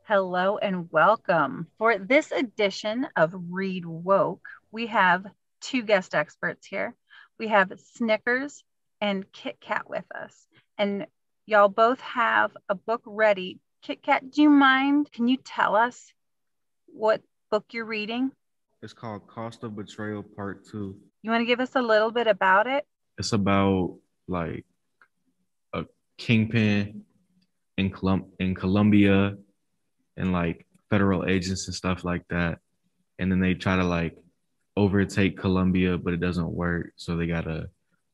Hello and welcome. For this edition of Read Woke, we have two guest experts here. We have Snickers and Kit Kat with us. And y'all both have a book ready. Kit Kat, do you mind? Can you tell us what book you're reading? It's called Cost of Betrayal Part Two. You want to give us a little bit about it? It's about like a kingpin in Colombia and like federal agents and stuff like that. And then they try to like overtake Colombia, but it doesn't work. So they gotta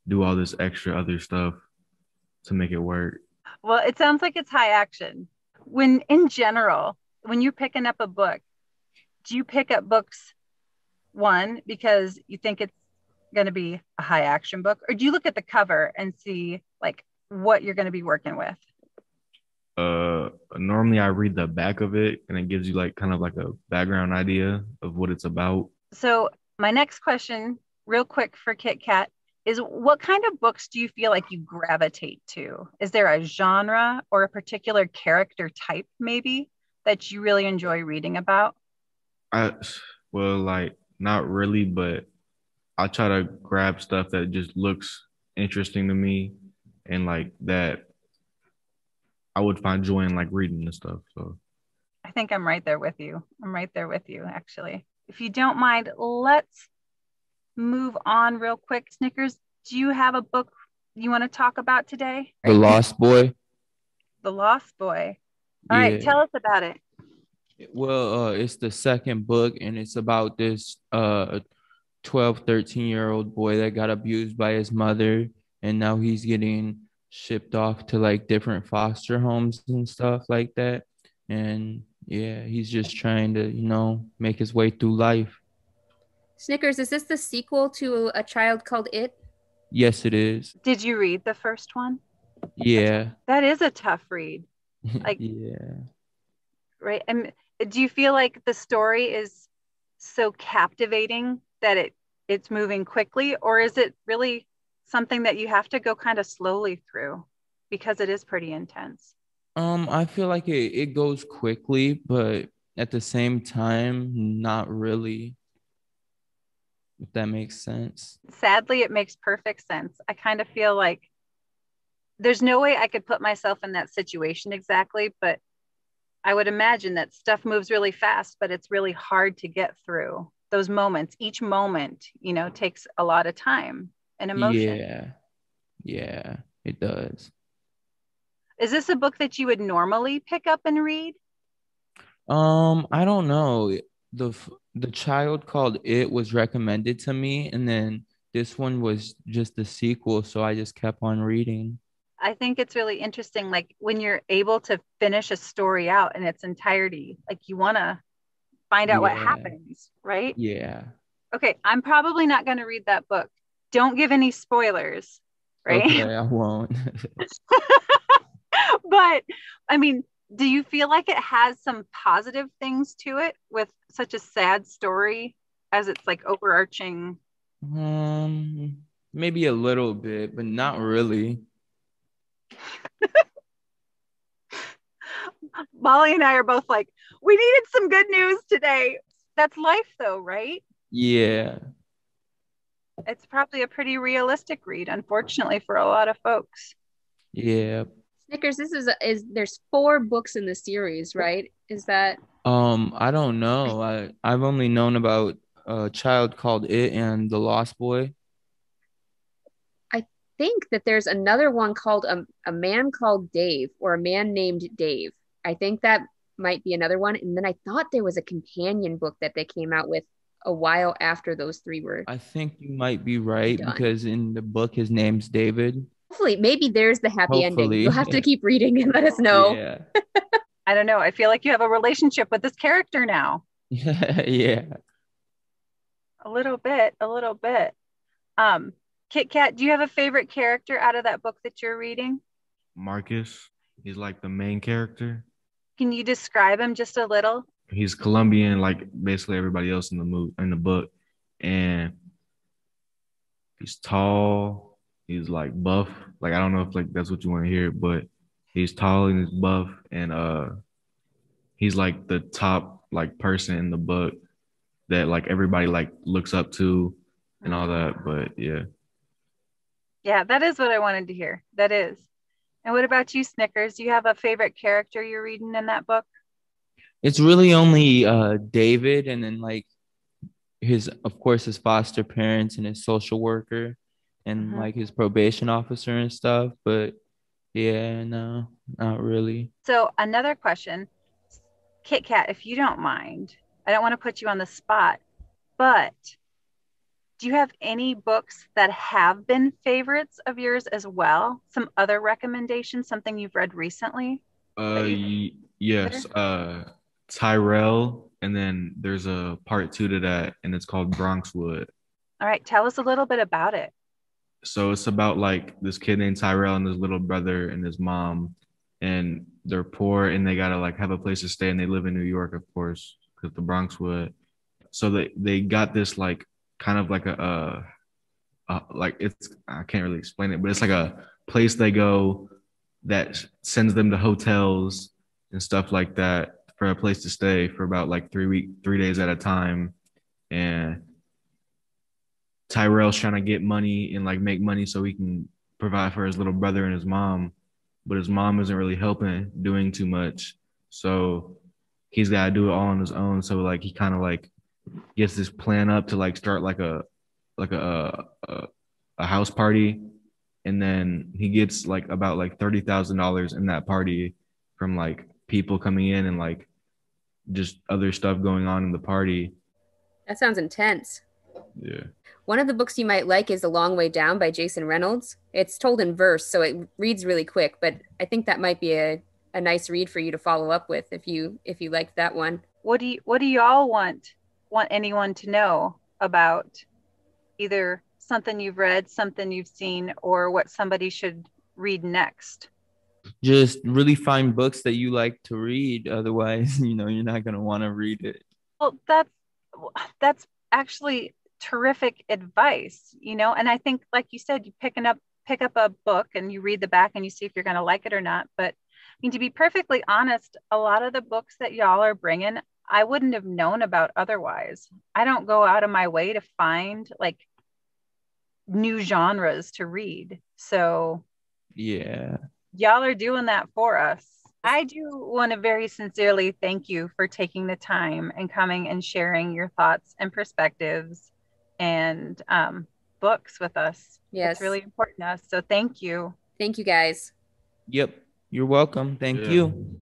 do all this extra other stuff to make it work. Well, it sounds like it's high action. When in general, when you're picking up a book, do you pick up books one because you think it's going to be a high action book, or do you look at the cover and see like what you're going to be working with? Normally I read the back of it and it gives you like kind of like a background idea of what it's about. So my next question, real quick for Kit Kat, is what kind of books do you feel like you gravitate to? Is there a genre or a particular character type maybe that you really enjoy reading about? I well like not really, but I try to grab stuff that just looks interesting to me and like that I would find joy in like reading this stuff. So I think I'm right there with you. I'm right there with you, actually. If you don't mind, let's move on real quick. Snickers, do you have a book you want to talk about today? The Lost Boy. The Lost Boy. All right, Yeah. tell us about it. Well, it's the second book, and it's about this 12, 13-year-old boy that got abused by his mother, and now he's getting shipped off to like different foster homes and stuff like that. And yeah, he's just trying to, make his way through life. Snickers, is this the sequel to A Child Called It? Yes, it is. Did you read the first one? Yeah. That is a tough read. Like, Yeah. right? And do you feel like the story is so captivating that it's moving quickly, or is it really something that you have to go kind of slowly through because it is pretty intense? I feel like it goes quickly, but at the same time, not really, if that makes sense. Sadly, it makes perfect sense. I kind of feel like there's no way I could put myself in that situation exactly, but I would imagine that stuff moves really fast, but it's really hard to get through those moments. Each moment, takes a lot of time and emotion. Yeah, it does. Is this a book that you would normally pick up and read? I don't know. The Child Called It was recommended to me, and then this one was just the sequel, so I just kept on reading. I think it's really interesting, like when you're able to finish a story out in its entirety, like you want to find out what Yeah, happens, right? yeah. Okay, I'm probably not going to read that book. Don't give any spoilers, right? Okay, I won't. But I mean, do you feel like it has some positive things to it with such a sad story as it's like overarching? Maybe a little bit, but not really. Molly and I are both like, we needed some good news today. That's life though, right? Yeah, It's probably a pretty realistic read, unfortunately, for a lot of folks. yeah. Snickers, this is there's 4 books in the series, right? Is that I don't know. I've only known about a Child Called It and The Lost Boy. I think that there's another one called a Man Called Dave or A Man Named Dave. I think that might be another one. And then I thought there was a companion book that they came out with a while after those 3 were I think you might be right done. because in the book his name's David. Hopefully, maybe there's the happy ending. Hopefully. You'll have to keep reading and let us know. Yeah. I don't know. I feel like you have a relationship with this character now. Yeah. A little bit, a little bit. Kit Kat, do you have a favorite character out of that book that you're reading? Marcus, he's like the main character. Can you describe him just a little? He's Colombian, like basically everybody else in the book, and he's tall. He's like buff. Like I don't know if like that's what you want to hear, but he's tall and he's buff, and he's like the top like person in the book that like everybody like looks up to and all that. But yeah. Yeah, that is what I wanted to hear. That is. And what about you, Snickers? Do you have a favorite character you're reading in that book? It's really only David, and then like his, of course, his foster parents and his social worker and like his probation officer and stuff. But yeah, no, not really. So another question, Kit Kat, if you don't mind, I don't want to put you on the spot, but do you have any books that have been favorites of yours as well? Some other recommendations, something you've read recently? Yes. Tyrell, and then there's a part 2 to that, and it's called Bronxwood. All right, tell us a little bit about it. So it's about like this kid named Tyrell and his little brother and his mom, and they're poor and they gotta like have a place to stay, and they live in New York, of course, because the Bronxwood. So they got this like kind of like like it's, I can't really explain it, but it's like a place they go that sends them to hotels and stuff like that for a place to stay for about like 3 days at a time. And Tyrell's trying to get money and like make money so he can provide for his little brother and his mom, but his mom isn't really helping, doing too much. So he's got to do it all on his own. So like he kind of like gets this plan up to like start like like a house party, and then he gets like about like $30,000 in that party from like people coming in and like just other stuff going on in the party. That sounds intense. Yeah. One of the books you might like is A Long Way Down by Jason Reynolds. It's told in verse, so it reads really quick, but I think that might be a nice read for you to follow up with if you liked that one. What do y'all want anyone to know about either something you've read, something you've seen, or what somebody should read next? Just really find books that you like to read. Otherwise, you're not going to want to read it. Well, that's actually terrific advice, and I think, like you said, you pick up a book and you read the back and you see if you're going to like it or not. But I mean, to be perfectly honest, a lot of the books that y'all are bringing, I wouldn't have known about otherwise. I don't go out of my way to find like new genres to read. So yeah, y'all are doing that for us. I do want to very sincerely thank you for taking the time and coming and sharing your thoughts and perspectives and books with us. Yes. It's really important to us. So thank you. Thank you, guys. Yep. You're welcome. Thank you.